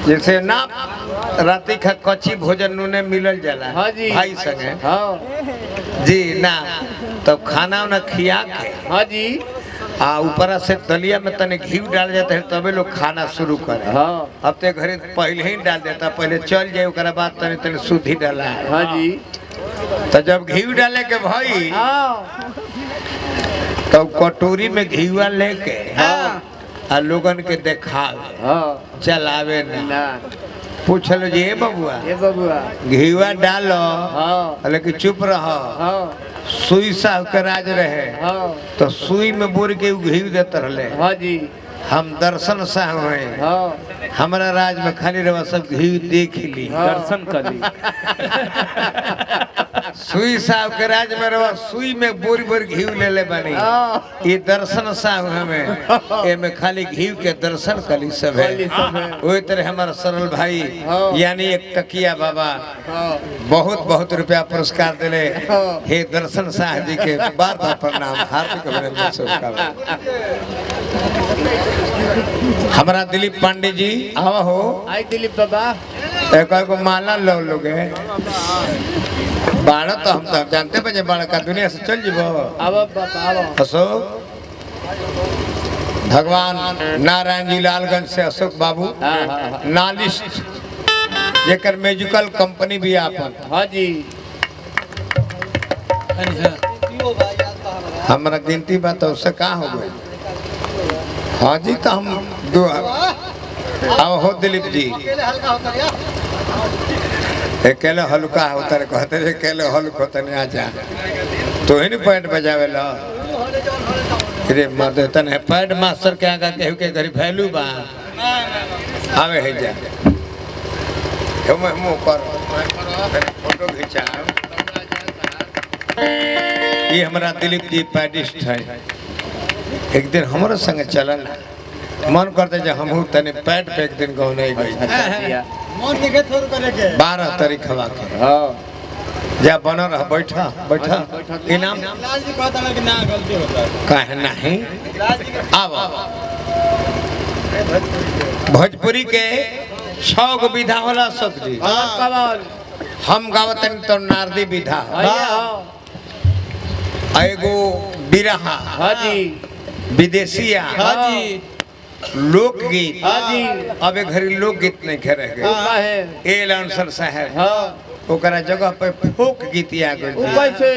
जैसे ना राति का कच्ची भोजन नुने मिलल जाला हाँ जी भाई संगे हाँ जी ना तब खाना उना खिया के हाँ जी आ ऊपर से दलिया में तने घी डाल जाते हैं तबे लोग खाना शुरू करे। हाँ अब ते घरे पहले ही डाल देता, पहले चल जाए ओकरा बाद तने तने सुधी डाला है। हाँ जी तो जब घी डाले के भाई हाँ तो कटोरी में घीवा लेके हाँ आ लोगन के देखावे हाँ चलावे ना ना पूछलो जी ए बबुआ ये बबुआ घीवा डालो हाँ लेकिन चुप रहो। हाँ सुई साहब के राज रहे हाँ तो सुई में बोर के घी देते रहे। हाँ जी हम दर्शन साहब हैं, हाँ हमारा राज में खाली रवा सब घी देख ली दर्शन कर ली सुई साहब के राज में रवा सुई में बोरी बोरी घी ले ले बनी। ये दर्शन साहब हमें ये में खाली घी के दर्शन कली सब है। वही तरह हमारा सरल भाई यानी एक तकिया बाबा बहुत बहुत रुपया पुरस्कार दिले। हे दर्शन साहब जी के बार बार प्रणाम हार्दिक अभिनंदन शुभकामनाएं। हमारा दिलीप पांडे जी आवा हो आई दिलीप बाबा एक को माला लो लोगे बाड़ा तो हम तो जानते बजे बाड़ा का दुनिया से चल जीवो अब बाबा अशोक भगवान नारायण जी लालगंज से अशोक बाबू नालिस्ट जेकर म्यूजिकल कंपनी भी आपन। हाँ जी हमारा गिनती बात तो उससे कहाँ हो गए। हाँ जी तो हम दो अब हो दिलीप जी अकेले हल्का होता है कहते थे अकेले हल्क होता नहीं आ जा तो ही नहीं पैड बजावे ला रे मर्द तन है पैड मास्टर के आगा केहू के घरी वैल्यू बा आवे है जा हम मुंह पर फोटो खींचा। ये हमारा दिलीप जी पैडिस्ट है। एक दिन हमारे संग चलन मन करते जब हम तने पैड पे एक दिन गौ नहीं गई 12 तारीख हवा के जा बना रहा बैठा बैठा इनाम कहे नहीं अब भोजपुरी के 6 गो विधा होला सब्जी हम गावतन तो नारदी विधा एगो बिरहा हाँ जी विदेशिया हाँ जी लोकगीत हाँ जी अब एक घड़ी लोकगीत नहीं खेरे गए ए लांसर साहब हाँ ओकरा जगह पे फोक गीत आ गए। कैसे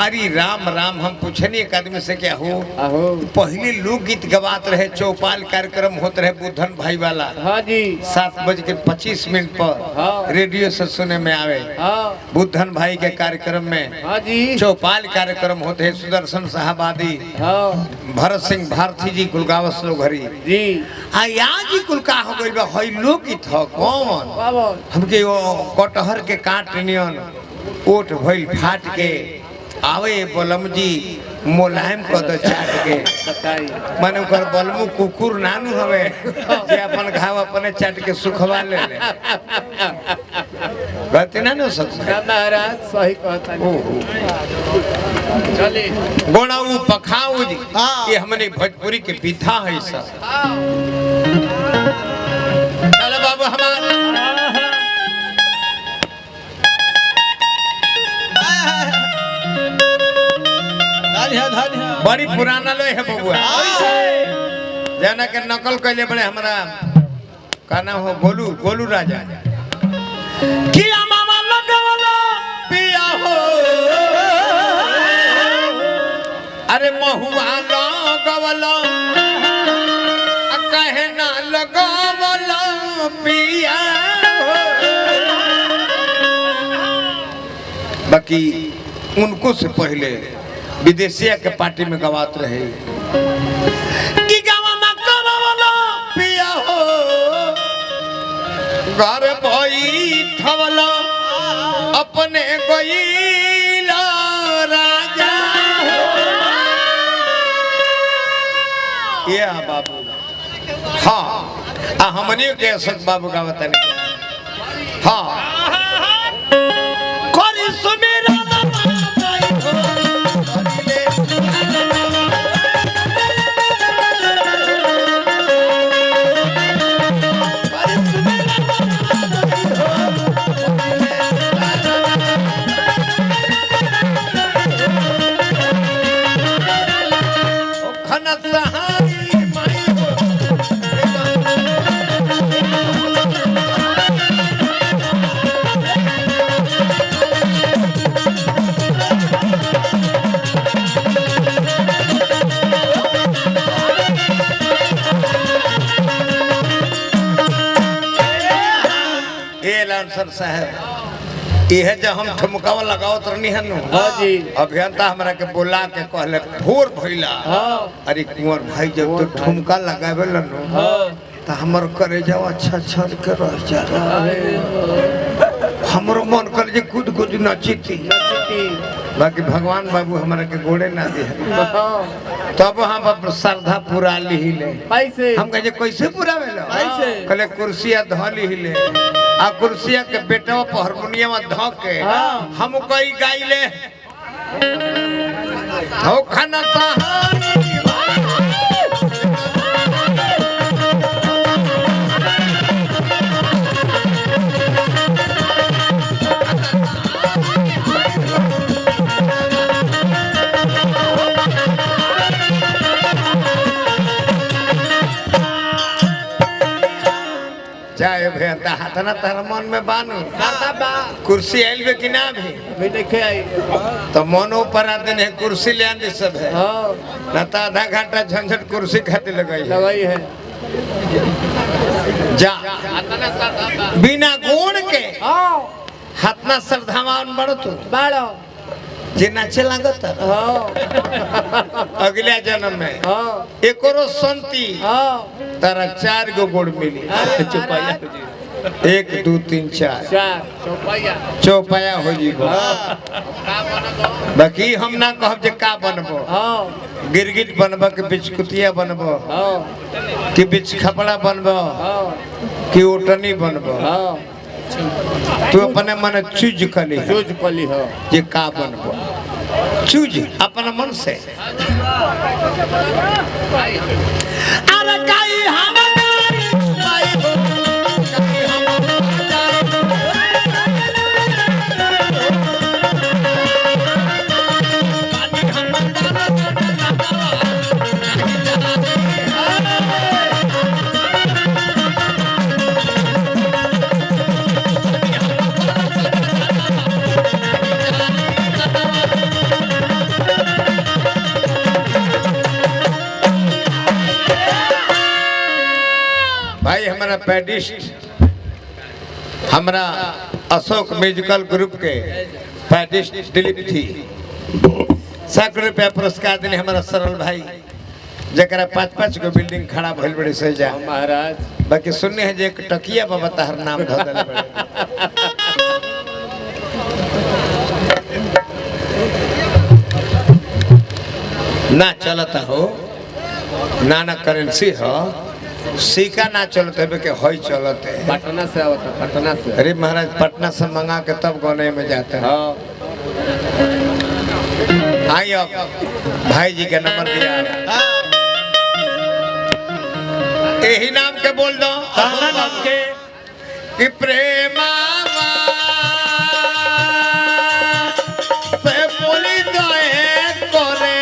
अरे राम राम हम पूछनी एक आदमी से क्या हो आहो पहले लोकगीत गवात रहे चौपाल कार्यक्रम होते रहे बुद्धन भाई वाला हाँ जी 7:25 पर रेडियो से सुने में आवे हाँ बुद्धन भाई के कार्यक्रम में हाँ जी चौपाल कार्यक्रम होते है सुदर्शन साहब आदि हाँ भरत सिंह भारती जी कुलगावस लोग हरी जी आज ही कुल का हो गई बा हई लोकगीत हो कौन हमके वो कटहर के काट नियन ओठ भइल फाट के आवे बलम जी मुलायम कद चाट के माने ओकर बलमु कुकुर नानू हवे जे अपन घाव अपने चाट के सुखवा ले ले गलती ना न सकता महाराज सही कहता चले गोणाऊ पखाऊ जी ये हमने भोजपुरी के विधा है सब। चलो बाबू हमारे बड़ी पुराना लो है बबुआ जाना के नकल कैले बड़े हमारा का नाम हो गोलू गोलू राजा किया मामा लगवला पिया हो अरे महुआ लगवला कहे ना लगवला पिया हो। बाकी उनको से पहले विदेशिया के पार्टी में गवात रहे कि गावा में करवला पिया हो घर बैठवला अपने गईला राजा ये बाबू हाँ हमने के अशोक बाबू गावत नहीं हाँ करी सुमेरा ये लांसर साहब ये है जब हम ठुमकावा लगाओ तो नहीं हनु हाँ जी अभियंता हमरा के बोला के कहले भोर भइला हाँ अरे कुंवर भाई जब तो ठुमका लगावे नु हाँ तो हमर करे जाओ अच्छा छड़ के रह जा हमरो मन कर जे कूद कूद नचिती बाकी भगवान बाबू हमारा के गोड़े ना दे तब हम अपन श्रद्धा पूरा ली ले कैसे हम कहे कैसे पूरा भेल कैसे कहले कुर्सिया धली हिले आ कुर्सिया के बेटवा पर हारमोनियम ध के हम कई गाइले हो खाना चाहे भैया हाथ ना तार मन में बानू कुर्सी आयल बे कि ना भी अभी देखे आई तो मनो पर आते हैं कुर्सी ले आने सब है हाँ ना तो आधा घंटा झंझट कुर्सी खाते लगाई लगाई है जा बिना गुण के हाँ हाथ ना श्रद्धावान बढ़ो तू बाड़ो जे नाचे लागत हाँ अगले जन्म में हाँ एक और संति हाँ तारा 4 गो गुण मिली चौपाया 1 2 3 4 चार चौपाया चौपाया हो जी बाकी हम ना कहब जे का बनबो हाँ गिरगिट बनबो कि बिचकुतिया बनबो हाँ कि बिच खपड़ा बनबो हाँ कि ओटनी बनबो हाँ तू अपने मन चूज कली चूज पली हो जे का बनबो चूज अपना मन से अरे काई हमारी भाई हो काई भाई हमारा पैडिस्ट हमारा अशोक म्यूजिकल ग्रुप के पैडिस्ट दिलीप थी 100 रुपया पुरस्कार देने हमारा सरल भाई जरा 5-5 गो बिल्डिंग खड़ा भइल बड़े सही जा महाराज बाकी सुनने है जे एक टकिया बाबा ताहर नाम धो देले बड़े ना चलता हो नाना करेंसी हो सिक्का ना चलते बे के होई चलते पटना से आवता पटना से अरे महाराज पटना से मंगा के तब गौने में जाते हैं हाँ आई अब भाई जी का नंबर दिया यही नाम के बोल दो नाम के कि प्रेमा से बोली गए करे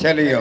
चलिए